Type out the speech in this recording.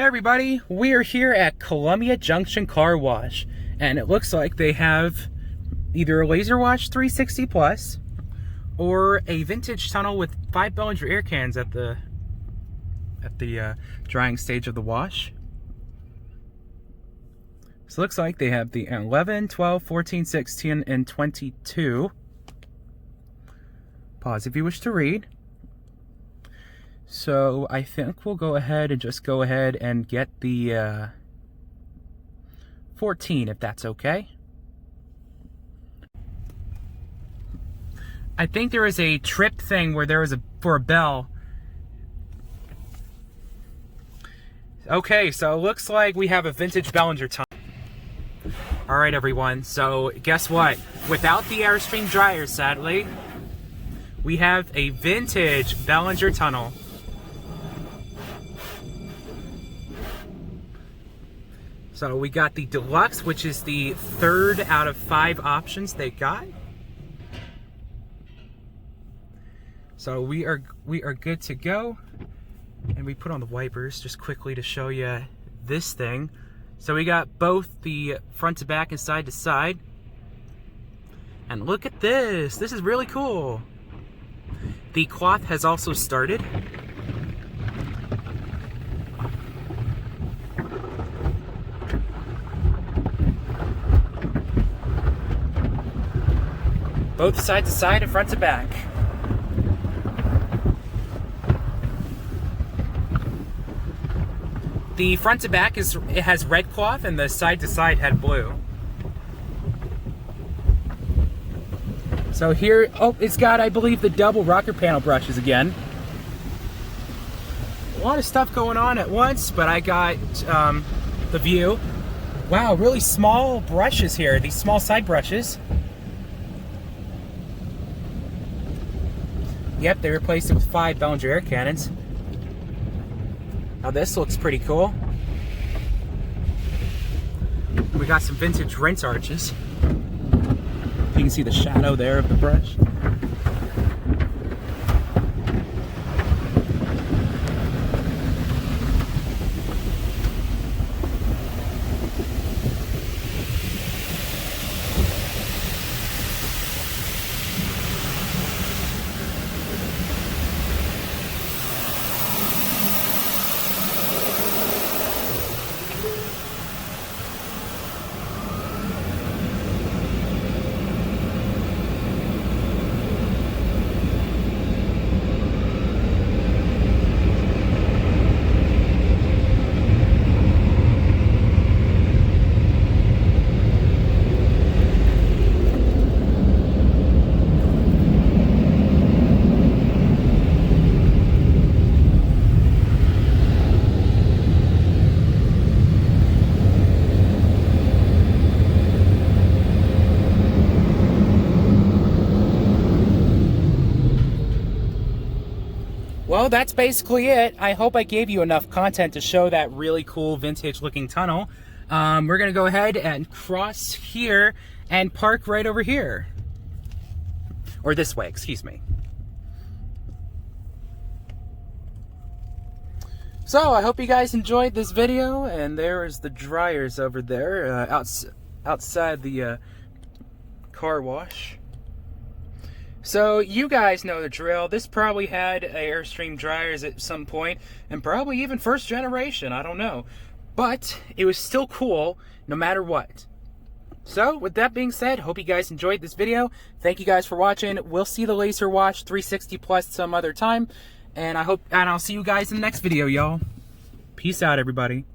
Hey everybody, we are here at Columbia Junction Car Wash, and it looks like they have either a Laserwash 360 Plus or a vintage tunnel with 5 Belanger Air-Cannons at the drying stage of the wash. So it looks like they have the 11, 12, 14, 16, and 22. Pause if you wish to read. So I think we'll go ahead and get the 14, if that's okay. I think there is a trip thing where there was for a bell. Okay, so it looks like we have a vintage Belanger tunnel. Alright everyone, so guess what? Without the Airstream dryer, sadly, we have a vintage Belanger tunnel. So we got the deluxe, which is the 3rd out of 5 options they got. So we are good to go. And we put on the wipers just quickly to show you this thing. So we got both the front to back and side to side. And look at this. This is really cool. The cloth has also started. Both side to side and front to back. The front to back has red cloth and the side to side had blue. So here, oh, it's got, I believe, the double rocker panel brushes again. A lot of stuff going on at once, but I got the view. Wow, really small brushes here, these small side brushes. Yep, they replaced it with 5 Belanger Air-Cannons. Now this looks pretty cool. We got some vintage rinse arches. You can see the shadow there of the brush. Well, that's basically it. I hope I gave you enough content to show that really cool vintage looking tunnel. We're gonna go ahead and cross here and park right over here. Or this way, excuse me. So I hope you guys enjoyed this video, and there is the dryers over there outside the car wash. So you guys know the drill. This probably had Airstream dryers at some point, and probably even first generation, I don't know. But it was still cool no matter what. So with that being said, hope you guys enjoyed this video. Thank you guys for watching. We'll see the Laserwash 360 Plus some other time, and I'll see you guys in the next video, y'all. Peace out, everybody.